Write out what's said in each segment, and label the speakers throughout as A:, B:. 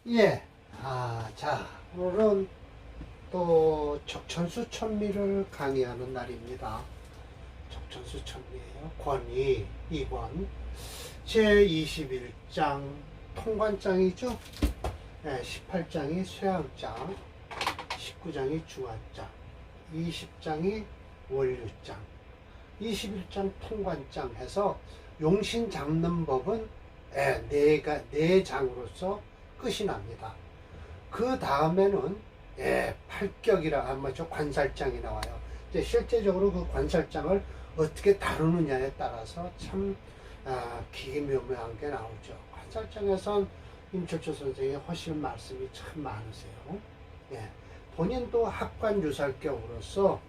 A: 예. 자, 오늘은 또 적천수 천미를 강의하는 날입니다. 적천수 천미예요. 권위 2권 제21장 통관장이죠. 예, 18장이 쇠항장, 19장이 중화장, 20장이 원류장, 21장 통관장 해서 용신 잡는 법은 네 장으로서 끝이 납니다. 그 다음에는 팔격이라 하면 저 관살장이 나와요. 이제 실제적으로 그 관살장을 어떻게 다루느냐에 따라서 참 기묘묘한 게 나오죠. 관살장에선 임철조 선생이 하실 말씀이 참 많으세요. 본인도 합관유살격으로서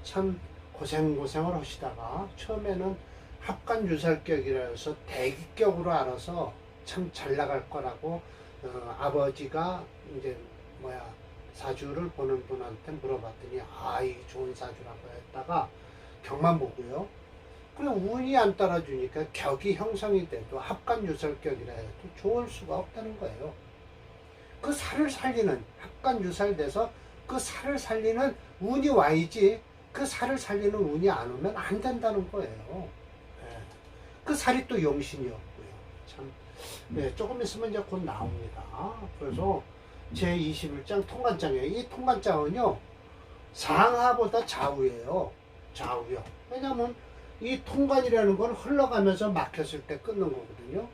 A: 참 고생을 하시다가 처음에는 합관유살격이라 해서 대기격으로 알아서 참 잘 나갈 거라고 아버지가 이제 사주를 보는 분한테 물어봤더니 이 좋은 사주라고 했다가 격만 보고요. 그리고 운이 안 따라주니까 격이 형성이 돼도 합관유살격이라 해도 좋을 수가 없다는 거예요. 그 살을 살리는 합관유살돼서 그 살을 살리는 운이 와야지 그 살을 살리는 운이 안 오면 안 된다는 거예요. 그 살이 또 용신이었고요. 참 조금 있으면 이제 곧 나옵니다. 그래서 제21장 통관장이에요. 이 통관장은요, 상하보다 좌우예요. 좌우요. 왜냐면 이 통관이라는 건 흘러가면서 막혔을 때 끊는 거거든요.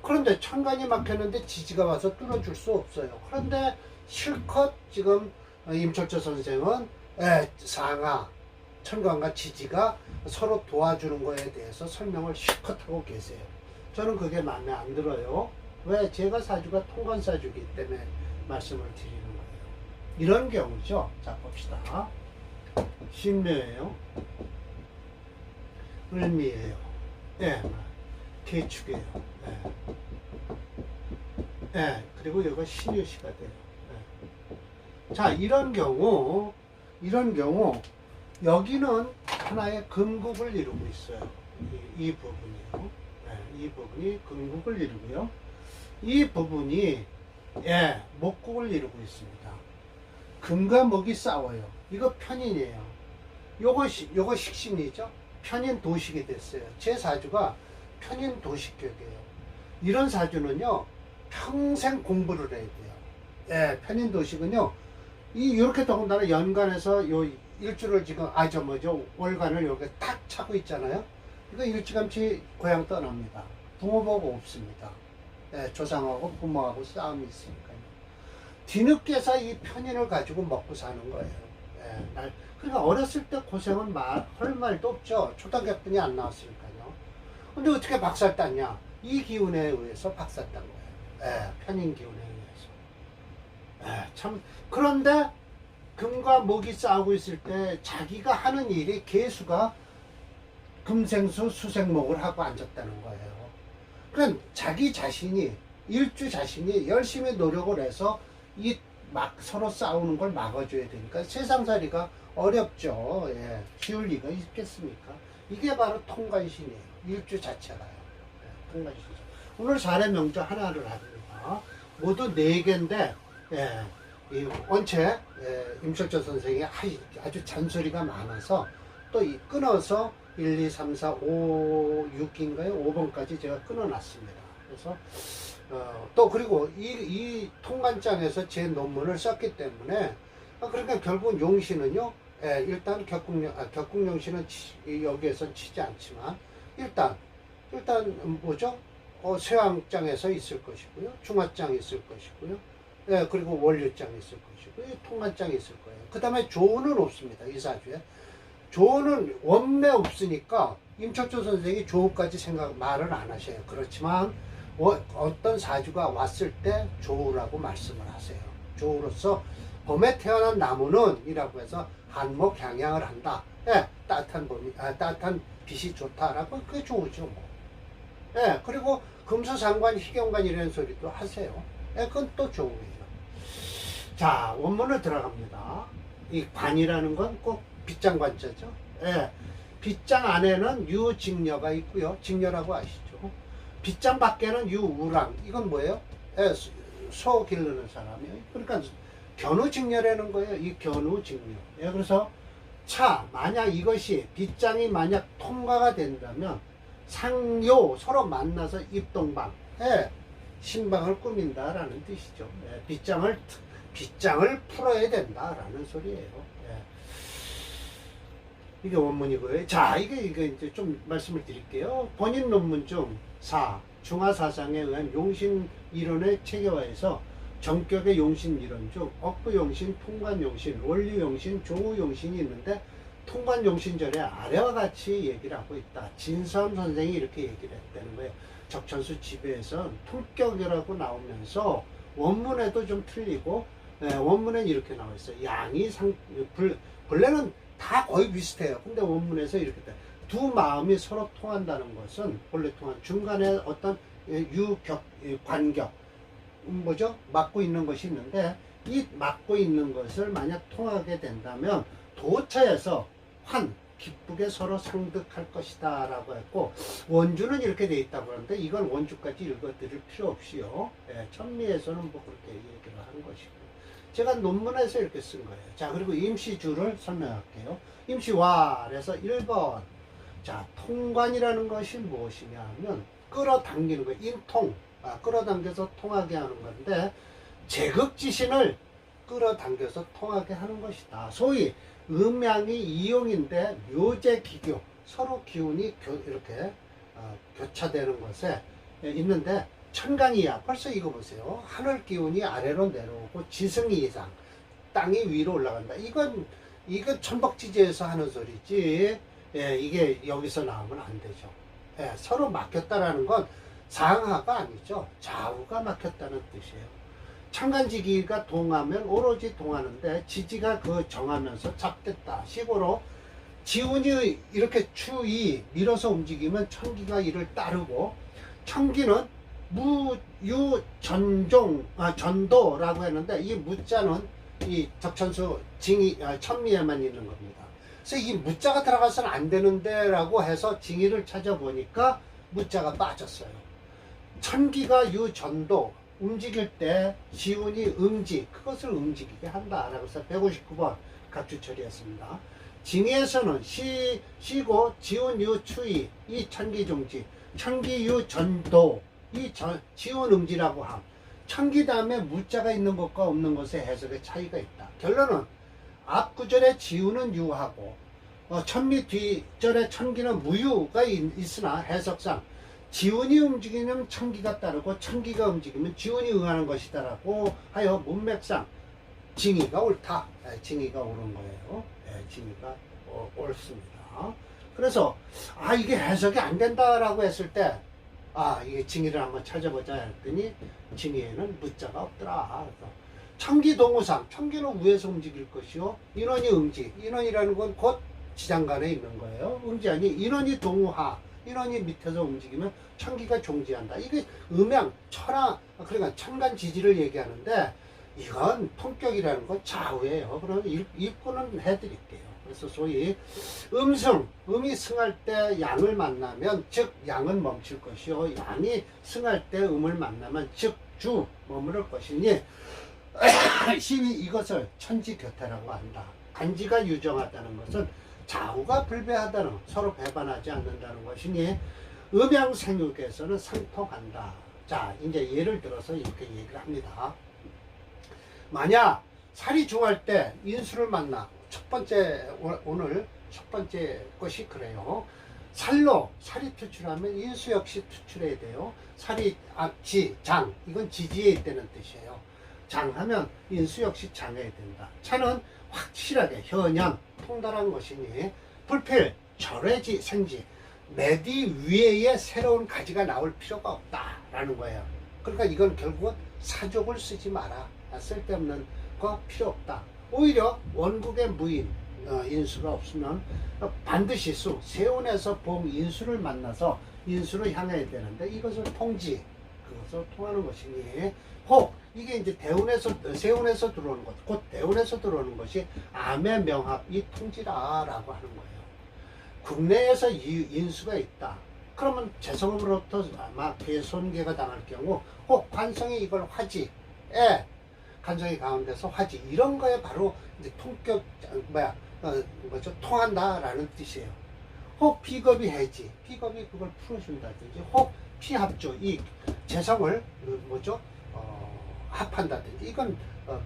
A: 그런데 천간이 막혔는데 지지가 와서 뚫어줄 수 없어요. 그런데 실컷 지금 임철조 선생은 상하, 천간과 지지가 서로 도와주는 거에 대해서 설명을 실컷 하고 계세요. 저는 그게 마음에 안 들어요. 왜? 제가 사주가 통관사주이기 때문에 말씀을 드리는 거예요. 이런 경우죠. 자, 봅시다. 신묘예요. 을미예요. 개축이에요. 그리고 이거 신유시가 돼요. 자, 이런 경우 여기는 하나의 금국을 이루고 있어요. 이 부분이요. 이 부분이 금국을 이루고요. 이 부분이 목국을 이루고 있습니다. 금과 목이 싸워요. 이거 편인이에요. 요거 식신이죠. 편인 도식이 됐어요. 제 사주가 편인 도식격이에요. 이런 사주는요, 평생 공부를 해야 돼요. 편인 도식은요, 이렇게 더군다나 연간에서 요 일주를 지금 월간을 이렇게 딱 차고 있잖아요. 이거 일찌감치 고향 떠납니다. 부모보고 없습니다. 조상하고 부모하고 싸움이 있으니까요. 뒤늦게서 이 편인을 가지고 먹고 사는 거예요. 그러니까 어렸을 때 고생은 할 말도 없죠. 초등학교뿐이 안 나왔으니까요. 근데 어떻게 박살 땄냐? 이 기운에 의해서 박살 딴 거예요. 편인 기운에 의해서. 참, 그런데 금과 목이 싸우고 있을 때 자기가 하는 일이 개수가 금생수 수생목을 하고 앉았다는 거예요. 그럼 자기 자신이 일주 자신이 열심히 노력을 해서 이 막 서로 싸우는 걸 막아줘야 되니까 세상살이가 어렵죠. 쉬울 리가 있겠습니까? 이게 바로 통관신이에요. 일주 자체가요. 통관신이죠. 오늘 사례 명조 하나를 합니다. 모두 4개인데 이 원체 임철조 선생이 아주 잔소리가 많아서 또 끊어서 1, 2, 3, 4, 5, 6인가요? 5번까지 제가 끊어놨습니다. 그래서 또 그리고 이 통관장에서 제 논문을 썼기 때문에 그러니까 결국 용신은요, 일단 격국용신은 여기에서 치지 않지만 일단 뭐죠? 쇠왕장에서 있을 것이고요, 중화장이 있을 것이고요, 그리고 원류장이 있을 것이고요, 통관장이 있을 거예요. 그 다음에 조는 없습니다. 이 사주에 조는 원매 없으니까 임철조 선생이 조까지 말을 안 하셔요. 그렇지만 어떤 사주가 왔을 때 조라고 말씀을 하세요. 조로서 봄에 태어난 나무는 이라고 해서 한목 향양을 한다. 따뜻한 빛이 좋다라고 그게 좋으죠. 뭐. 그리고 금수상관 희경관 이런 소리도 하세요. 그건 또 좋으예요. 자, 원문을 들어갑니다. 이 관이라는 건 꼭 빗장관자죠. 빗장 안에는 유직녀가 있고요. 직녀라고 아시죠? 빗장 밖에는 유우랑. 이건 뭐예요? 소 기르는 사람이에요. 그러니까 견우직녀라는 거예요. 이 견우직녀. 예, 그래서 만약 이것이 빗장이 만약 통과가 된다면 상요 서로 만나서 입동방에 신방을 꾸민다라는 뜻이죠. 예, 빗장을 풀어야 된다라는 소리예요. 예. 이게 원문이고요. 자, 이게 이제 좀 말씀을 드릴게요. 본인 논문 중 중화사상에 의한 용신 이론의 체계화에서 전격의 용신 이론 중 억부용신, 통관용신, 원리용신, 조우용신이 있는데 통관용신절에 아래와 같이 얘기를 하고 있다. 진삼 선생이 이렇게 얘기를 했다는 거예요. 적천수 지배에선 품격이라고 나오면서 원문에도 좀 틀리고, 원문엔 이렇게 나와 있어요. 본래는 다 거의 비슷해요. 근데 원문에서 이렇게 돼. 두 마음이 서로 통한다는 것은 본래 통한 중간에 어떤 관격, 막고 있는 것이 있는데, 이 막고 있는 것을 만약 통하게 된다면 도처에서 기쁘게 서로 상득할 것이다 라고 했고, 원주는 이렇게 돼 있다고 하는데 이건 원주까지 읽어드릴 필요 없이요. 천미에서는 그렇게 얘기를 한 것이고, 제가 논문에서 이렇게 쓴 거예요. 자, 그리고 임시주를 설명할게요. 임시왈에서 1번. 자, 통관이라는 것이 무엇이냐 하면 끌어당기는 거예요. 인통. 끌어당겨서 통하게 하는 건데, 제극지신을 끌어당겨서 통하게 하는 것이다. 소위 음양이 이용인데 묘제기교, 서로 기운이 이렇게 교차되는 것에 있는데, 천강이야. 벌써 이거 보세요. 하늘 기운이 아래로 내려오고 지승이 이상, 땅이 위로 올라간다. 이건 천박지지에서 하는 소리지. 이게 여기서 나오면 안 되죠. 서로 막혔다라는 건 상하가 아니죠. 좌우가 막혔다는 뜻이에요. 천간지기가 동하면 오로지 동하는데, 지지가 정하면서 잡겠다 식으로 지운이 이렇게 추이 밀어서 움직이면 천기가 이를 따르고, 천기는 전도라고 했는데, 이 무자는 이 적천수 천미에만 있는 겁니다. 그래서 이 무자가 들어가서는 안 되는데 라고 해서 징의를 찾아보니까 무자가 빠졌어요. 천기가 유전도 움직일 때 지운이 그것을 움직이게 한다 라고 해서 159번 각주 처리했습니다. 징의에서는 시고 지운 유 추이, 이 천기종지, 천기 유 전도, 이 지운 음지라고 함. 천기 다음에 무자가 있는 것과 없는 것의 해석의 차이가 있다. 결론은 앞 구절에 지우는 유하고, 천미 뒤절에 천기는 무유가 있으나 해석상 지운이 움직이면 천기가 따르고 천기가 움직이면 지운이 응하는 것이다 라고 하여 문맥상 징의가 옳다. 징의가 옳은 거예요. 징의가 옳습니다. 그래서 이게 해석이 안 된다라고 했을 때, 이게 징의를 한번 찾아보자 했더니 징의에는 무자가 없더라. 천기동우상, 천기는 위에서 움직일 것이요, 인원이 음지, 인원이라는 건 곧 지장간에 있는 거예요. 음지 아니 인원이 동우하, 인원이 밑에서 움직이면 천기가 종지한다. 이게 음양, 천하, 그러니까 천간지지를 얘기하는데, 이건 품격이라는 건 좌우예요. 그럼 입구는 해드릴게요. 그래서 소위 음이 승할 때 양을 만나면 즉 양은 멈출 것이요, 양이 승할 때 음을 만나면 즉 주 머무를 것이니 심히 이것을 천지교태라고 한다. 간지가 유정하다는 것은 좌우가 불배하다는, 서로 배반하지 않는다는 것이니 음양생육에서는 상통한다. 자, 이제 예를 들어서 이렇게 얘기를 합니다. 만약 살이 중할 때 인수를 만나, 오늘 첫 번째 것이 그래요. 살이 투출하면 인수 역시 투출해야 돼요. 장, 이건 지지에 있다는 뜻이에요. 장하면 인수 역시 장해야 된다. 차는 확실하게 현현, 통달한 것이니 불필, 절외지, 생지, 매디 위에 새로운 가지가 나올 필요가 없다라는 거예요. 그러니까 이건 결국은 사족을 쓰지 마라. 쓸데없는 거 필요 없다. 오히려 원국의 무인, 인수가 없으면 반드시 세운에서 봄 인수를 만나서 인수를 향해야 되는데, 이것을 통지, 그것을 통하는 것이니, 이게 이제 세운에서 들어오는 것, 곧 대운에서 들어오는 것이 암의 명합, 이 통지라라고 하는 거예요. 국내에서 인수가 있다. 그러면 재성으로부터 아마 손괴가 당할 경우, 관성이 이걸 화지, 간성이 가운데서 화지. 이런 거에 바로 이제 통격, 통한다라는 뜻이에요. 혹 비겁이 해지. 비겁이 그걸 풀어준다든지, 혹 피합조. 이 재성을, 합한다든지. 이건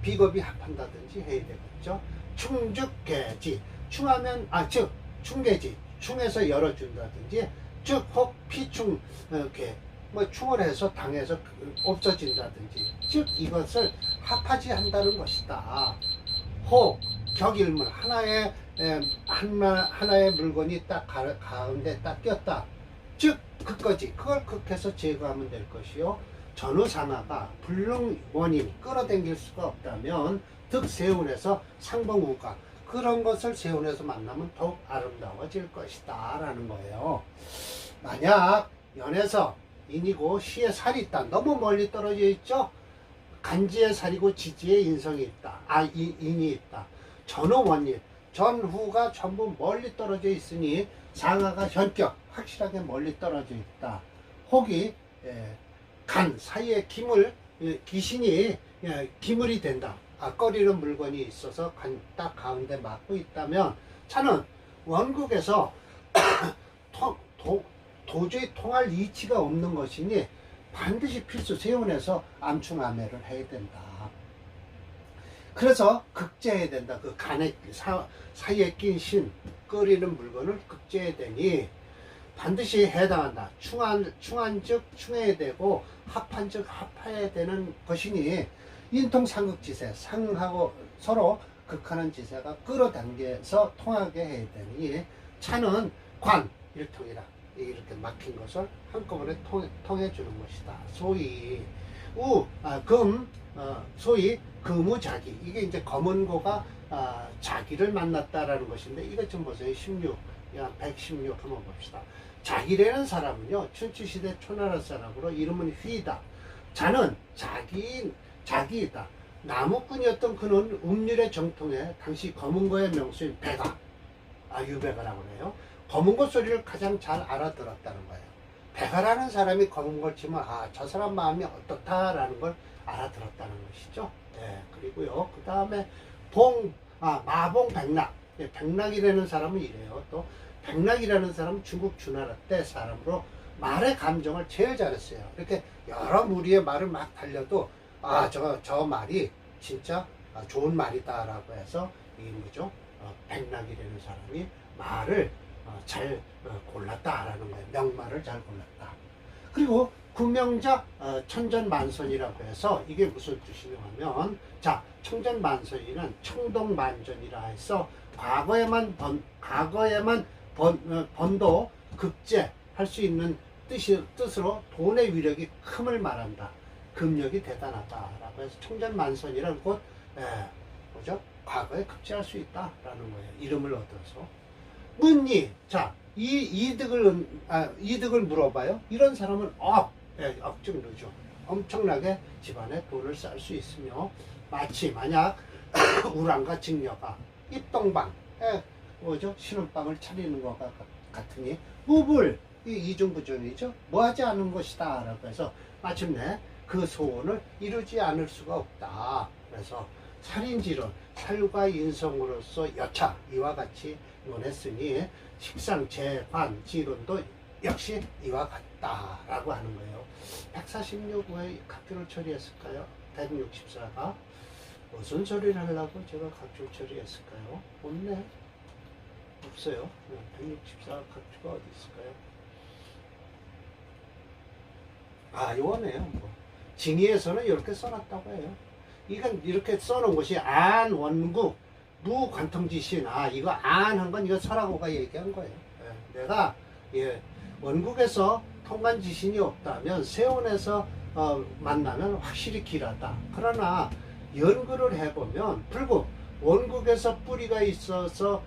A: 비겁이 합한다든지 해야 되겠죠. 충죽개지. 충하면, 충개지. 충해서 열어준다든지, 즉, 혹 피충, 개. 충을 해서 당해서 없어진다든지, 즉 이것을 합하지 한다는 것이다. 혹 격일문, 하나의 물건이 딱 가운데 딱 꼈다. 즉 그거지. 그걸 극해서 제거하면 될 것이요. 전후상하가 불능 원인 끌어당길 수가 없다면 득세운에서 상봉우가, 그런 것을 세운에서 만나면 더욱 아름다워질 것이다 라는 거예요. 만약 연에서 인이고 시에 살이 있다. 너무 멀리 떨어져 있죠. 간지에 살이고 지지에 인성이 있다. 인이 있다. 전후 원인, 전후가 전부 멀리 떨어져 있으니 상하가 현격 확실하게 멀리 떨어져 있다. 혹이 간 사이에 귀신이 기물이 된다. 꺼리는 물건이 있어서 딱 가운데 막고 있다면 차는 원국에서 도저히 통할 이치가 없는 것이니 반드시 필수 세운에서 암충암해를 해야 된다. 그래서 극제해야 된다. 그 간에 사이에 낀 신, 끓이는 물건을 극제해야 되니 반드시 해당한다. 충한즉 충해야 되고 합한즉 합해야 되는 것이니 인통상극지세, 상하고 서로 극하는 지세가 끌어당겨서 통하게 해야 되니 차는 관, 일통이라. 이렇게 막힌 것을 한꺼번에 통해 주는 것이다. 소위 소위 금우자기. 이게 이제 검은고가 자기를 만났다라는 것인데, 이것 좀 보세요. 16, 116 한번 봅시다. 자기라는 사람은요, 춘추시대 초나라 사람으로 이름은 휘다. 자는 자기이다. 나무꾼이었던 그는 음률의 정통에 당시 검은고의 명수인 배가, 유배가라고 해요. 검은고 소리를 가장 잘 알아들었다는 거예요. 배가라는 사람이 검은고를 치면 저 사람 마음이 어떻다라는 걸 알아들었다는 것이죠. 그리고요, 그 다음에 마봉백낙. 백낙이라는 사람은 이래요. 또 백낙이라는 사람은 중국 주나라 때 사람으로 말의 감정을 제일 잘했어요. 이렇게 여러 무리의 말을 막 달려도 저 말이 진짜 좋은 말이다라고 해서 백낙이라는 사람이 말을 잘 골랐다라는 거예요. 명말을 잘 골랐다. 그리고 구명자 천전만선이라고 해서 이게 무슨 뜻이냐면, 청전만선이는 청동만전이라 해서 과거에만 번도 극제할 수 있는 뜻으로 돈의 위력이 큼을 말한다. 금력이 대단하다라고 해서 청전만선이란 곧 과거에 극제할 수 있다라는 거예요. 이름을 얻어서. 문리, 이 이득을 물어봐요. 이런 사람은 억증르죠. 엄청나게 집안에 돈을 쌓을 수 있으며, 마치 만약 우랑과 직녀가 입동방, 신혼방을 차리는 것과 같으니 무불, 이중부전이죠. 뭐하지 않은 것이다 라고 해서 마침내 그 소원을 이루지 않을 수가 없다. 그래서 살인지론, 살과 인성으로서 여차, 이와 같이 논했으니 식상, 재관, 지론도 역시 이와 같다라고 하는 거예요. 146회 각주를 처리했을까요? 164가 무슨 처리를 하려고 제가 각주를 처리했을까요? 없네. 없어요. 164 각주가 어디 있을까요? 요거네요. 징의에서는 이렇게 써놨다고 해요. 이건 이렇게 써놓은 것이 안원국 무관통지신. 이거 한 건 이거 설하고가 얘기한 거예요. 내가 원국에서 통관지신이 없다면 세운에서 만나면 확실히 길하다. 그러나 연구를 해보면 불국 원국에서 뿌리가 있으면서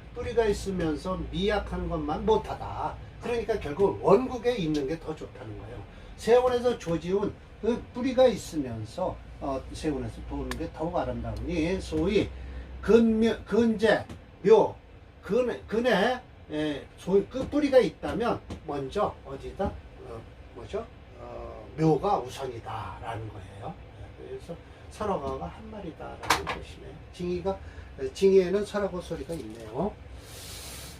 A: 미약한 것만 못하다. 그러니까 결국 원국에 있는 게 더 좋다는 거예요. 세운에서 조지운 그 뿌리가 있으면서 세운에서 보는 게 더욱 아름다우니 소위 근제, 묘, 근에 그 뿌리가 있다면 먼저 묘가 우선이다라는 거예요. 그래서 설화가 한 마리다라는 것이네요. 징의에는 설하고 소리가 있네요.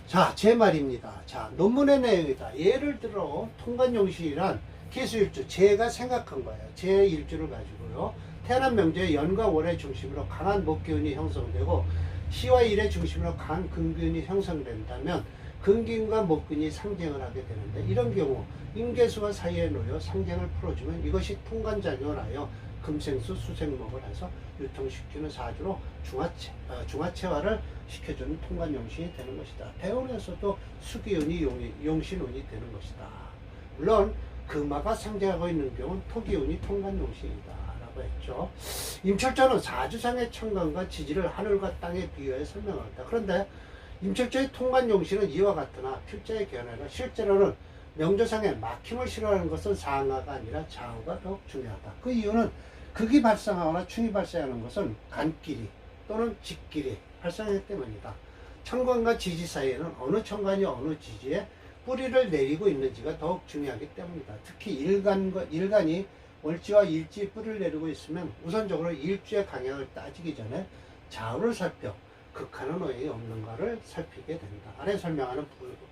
A: 자, 제 말입니다. 자, 논문의 내용이다. 예를 들어 통관용신이란 기수일주, 제가 생각한 거예요. 제 일주를 가지고요. 태어난 명제의 연과 월의 중심으로 강한 목기운이 형성되고 시와 일의 중심으로 강한 금기운이 형성된다면 금기운과 목기운이 상쟁을 하게 되는데, 이런 경우 임계수와 사이에 놓여 상쟁을 풀어주면 이것이 통관작용을 하여 금생수 수생목을 해서 유통시키는 사주로 중화체화를 시켜주는 통관용신이 되는 것이다. 대운에서도 수기운이 용신운이 되는 것이다. 물론 금화가 상징하고 있는 경우는 토기운이 통관용신이다 라고 했죠. 임철조는 사주상의 천간과 지지를 하늘과 땅에 비유해 설명하였다. 그런데 임철조의 통관용신은 이와 같으나 필자의 견해가 실제로는 명조상의 막힘을 싫어하는 것은 상하가 아니라 좌우가 더욱 중요하다. 그 이유는 극이 발생하거나 충이 발생하는 것은 간끼리 또는 직끼리 발생하기 때문이다. 천간과 지지 사이에는 어느 천간이 어느 지지에 뿌리를 내리고 있는지가 더욱 중요하기 때문이다. 특히 일간이 월지와 일지에 뿌리를 내리고 있으면 우선적으로 일주의 강약을 따지기 전에 좌우를 살펴 극하는 오행이 없는가를 살피게 된다. 아래 설명하는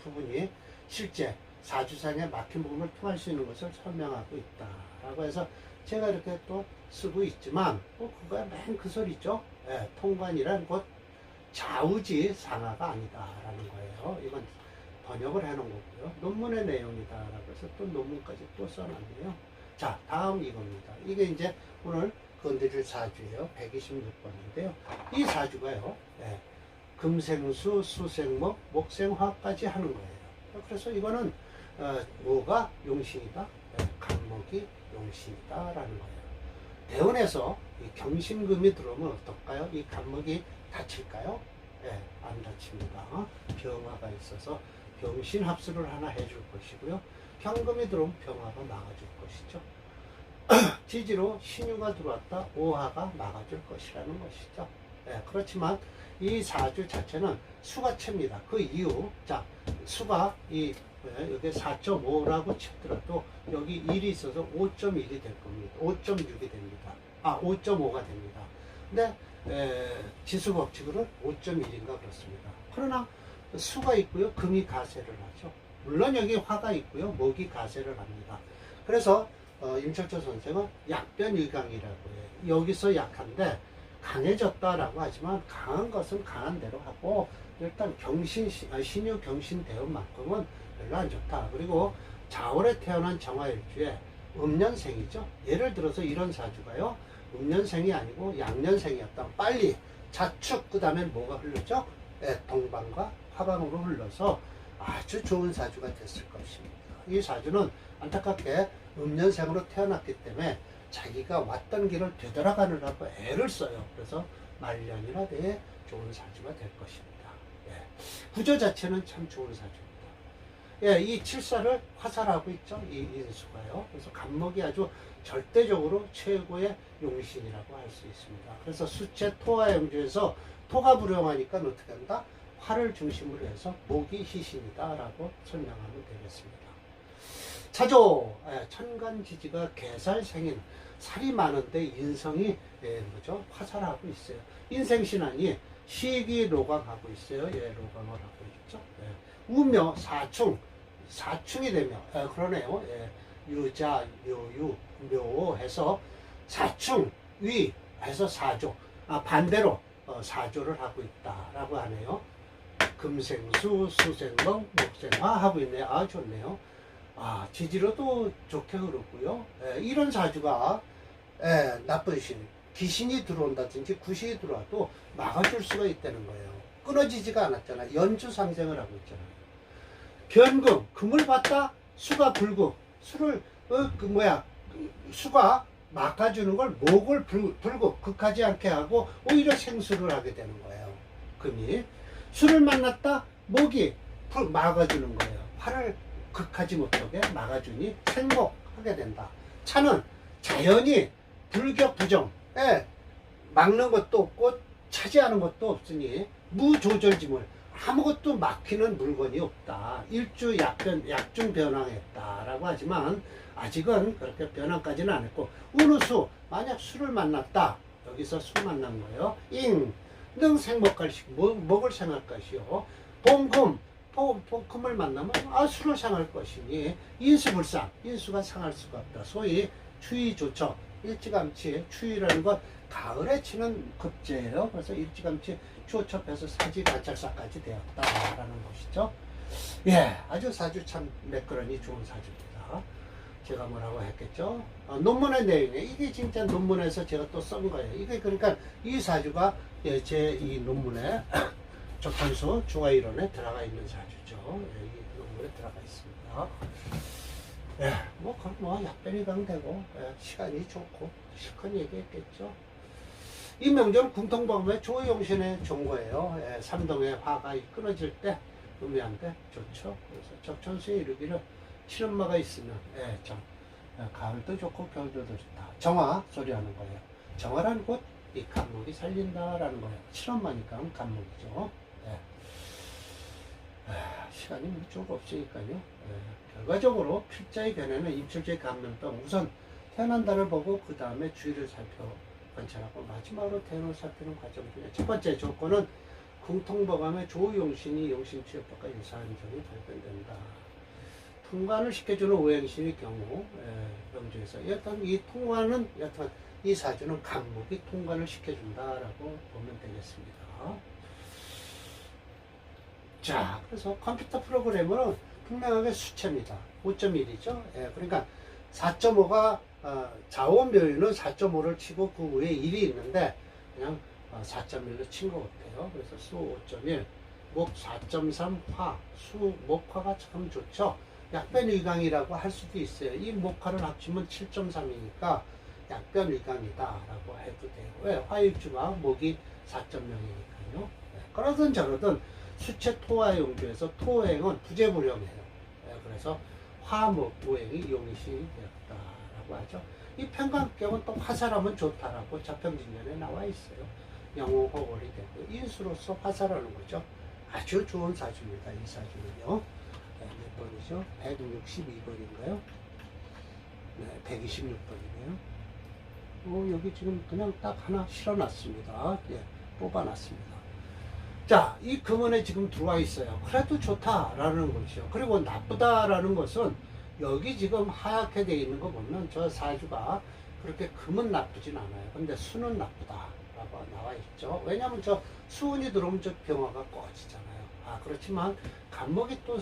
A: 부분이 실제 사주상의 막힌 부분을 통할 수 있는 것을 설명하고 있다 라고 해서 제가 이렇게 또 쓰고 있지만, 그거야 맨 그 소리죠. 예, 통관이란 곧 좌우지 상하가 아니다 라는 거예요. 이건 번역을 해 놓은 거고요. 논문의 내용이다 라고 해서 또 논문까지 또 써놨네요. 자, 다음 이겁니다. 이게 이제 오늘 건드릴 사주예요. 126번인데요. 이 사주가요, 예, 금생수, 수생목, 목생화까지 하는 거예요. 그래서 이거는 뭐가 용신이다? 예, 간목이 용신이다 라는 거예요. 대운에서 이 경신금이 들어오면 어떨까요? 이 간목이 다칠까요? 예, 안 다칩니다. 병화가 있어서 병신 합수를 하나 해줄 것이고요. 현금이 들어오면 병화가 막아줄 것이죠. 지지로 신유가 들어왔다 오화가 막아줄 것이라는 것이죠. 예, 그렇지만 이 사주 자체는 수가체입니다. 그 이유, 자, 수가 여기 4.5라고 치더라도 여기 1이 있어서 5.1이 될 겁니다. 5.6이 됩니다. 5.5가 됩니다. 근데 지수 법칙으로는 5.1인가 그렇습니다. 그러나 수가 있고요, 금이 가세를 하죠. 물론 여기 화가 있고요, 목이 가세를 합니다. 그래서 임철조 선생은 약변일강이라고 해요. 여기서 약한데 강해졌다라고 하지만 강한 것은 강한 대로 하고, 일단 신유 경신 대운만큼은 별로 안 좋다. 그리고 자월에 태어난 정화일주에 음년생이죠. 예를 들어서 이런 사주가요, 음년생이 아니고 양년생이었다. 빨리 자축, 그 다음에 뭐가 흐르죠? 동방과 화방으로 흘러서 아주 좋은 사주가 됐을 것입니다. 이 사주는 안타깝게 음년생으로 태어났기 때문에 자기가 왔던 길을 되돌아가느라고 애를 써요. 그래서 말년이나 되게 좋은 사주가 될 것입니다. 예. 구조 자체는 참 좋은 사주입니다. 예, 이 칠사를 화살하고 있죠. 이 인수가요. 그래서 간목이 아주 절대적으로 최고의 용신이라고 할 수 있습니다. 그래서 수체 토화 영주에서 토가 불용하니까 어떻게 한다? 화를 중심으로 해서 목이 희신이다 라고 설명하면 되겠습니다. 차조, 천간지지가 개살생인, 살이 많은데 인성이 뭐죠? 화살하고 있어요. 인생신안이 시기로강하고 있어요. 로강을 하고 있죠. 우묘, 사충이 되며, 그러네요. 유자, 요유, 묘 해서 사충, 위 해서 사조, 반대로 사조를 하고 있다라고 하네요. 금생수, 수생목, 목생화 하고 있네요. 좋네요. 지지로도 좋게 흐르고요. 이런 사주가 나쁜 귀신이 들어온다든지 구신이 들어와도 막아줄 수가 있다는 거예요. 끊어지지가 않았잖아. 연주상생을 하고 있잖아요. 변금, 금을 받다, 수가 불금, 수가 막아주는 걸 목을 불금, 극하지 않게 하고 오히려 생수를 하게 되는 거예요. 금이. 수를 만났다, 목이 막아주는 거예요. 화를 극하지 못하게 막아주니 생목하게 된다. 차는 자연히 불격 부정에 막는 것도 없고 차지하는 것도 없으니 무조절지물, 아무것도 막히는 물건이 없다. 일주 약중 변황했다라고 하지만 아직은 그렇게 변황까지는 안 했고, 운우수, 만약 수를 만났다, 여기서 수 만난 거예요. 잉, 능 생목갈식, 목을 생할 것이요. 봉금, 금을 만나면 수를 상할 것이니 인수불상, 인수가 상할 수가 없다. 소위 추위조처, 일찌감치 추위라는 건 가을에 치는 급제예요. 그래서 일찌감치 추어첩해서 사지관찰사까지 되었다라는 것이죠. 예, 아주 사주 참 매끄러니 좋은 사주입니다. 제가 뭐라고 했겠죠? 논문의 내용에 이게 진짜 논문에서 제가 또 쓴 거예요. 이게 그러니까 이 사주가 제 이 논문에 적탄수 중화이론에 들어가 있는 사주죠. 예, 이 논문에 들어가 있습니다. 예, 그럼 약변이강 되고 예, 시간이 좋고 실컷 얘기했겠죠. 이 명절은 궁통방음의 조용신의 종거예요. 예, 삼동의 화가 끊어질 때 의미한데 좋죠. 그래서 적천수에 이르기를 칠엄마가 있으면 가을도 좋고 겨울도 좋다. 정화 소리하는 거예요. 정화라는 곧 이 간목이 살린다라는 거예요. 칠엄마니까 간목이죠. 예. 시간이 좀 없으니까요. 예. 결과적으로 필자의 견해는 임철제 감면병 우선 태어난 달을 보고 그 다음에 주위를 관찰하고 마지막으로 태어날 살피는 과정 중에 첫 번째 조건은 궁통법암의 조용신이 용신취업법과 유사한 점이 발견된다. 통관을 시켜주는 오행신의 경우 명주에서 여튼 이 통관은 여튼 이 사주는 간목이 통관을 시켜준다라고 보면 되겠습니다. 자, 그래서 컴퓨터 프로그램은 분명하게 수치입니다. 5.1이죠. 예, 그러니까 4.5가 자원 묘유는 4.5를 치고 그 위에 1이 있는데 그냥 4.1로 친 것 같아요. 그래서 수 5.1, 목 4.3, 화, 수, 목화가 참 좋죠. 약변위강이라고 할 수도 있어요. 이 목화를 합치면 7.3이니까 약변위강이다라고 해도 되고, 왜? 화일주가 목이 4.0이니까요. 네. 그러든 저러든 수체 토화 용주에서 토행은 부재불용이에요. 네. 그래서 화목 오행이 용신이 되었다라고 하죠. 이 편관격은 또 화살하면 좋다라고 자평진년에 나와 있어요. 영호호월이 되고 인수로서 화살하는 거죠. 아주 좋은 사주입니다. 이 사주는요. 네, 몇 번이죠? 162번인가요? 네, 126번이네요. 여기 지금 그냥 딱 하나 실어놨습니다. 예, 뽑아놨습니다. 자, 이 금원에 지금 들어와 있어요. 그래도 좋다라는 것이요. 그리고 나쁘다라는 것은 여기 지금 하얗게 되어 있는 거 보면 저 사주가 그렇게 금은 나쁘진 않아요. 근데 수는 나쁘다라고 나와 있죠. 왜냐하면 저 수운이 들어오면 저 병화가 꺼지잖아요. 그렇지만 간목이 또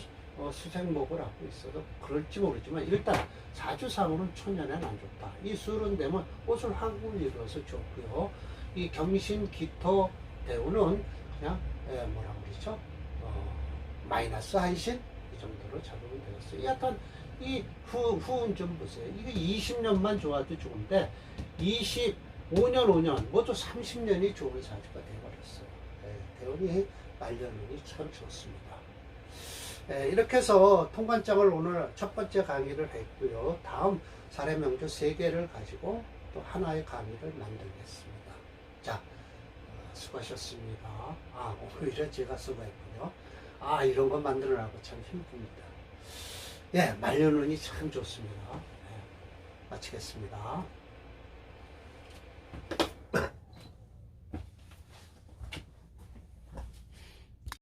A: 수생목을 하고 있어도 그럴지 모르지만 일단 사주상으로는 천년에는 안 좋다. 이 수는 되면 옷을 한국을 이루어서 좋고요. 이 경신, 기토, 대우는 그냥 뭐라고 그러죠? 마이너스 한신 이 정도로 잡으면 되겠어요. 약간 이 후운 좀 보세요. 이게 20년만 좋아도 좋은데 25년, 5년, 모두 30년이 좋은 사주가 되어버렸어요. 대운이 말년운이 참 좋습니다. 이렇게 해서 통관장을 오늘 첫 번째 강의를 했고요. 다음 사례명주 3개를 가지고 또 하나의 강의를 만들겠습니다. 자, 수고하셨습니다. 오히려 제가 수고했군요. 이런 거 만들어라고 참 힘듭니다. 예, 말년운이 참 좋습니다. 마치겠습니다.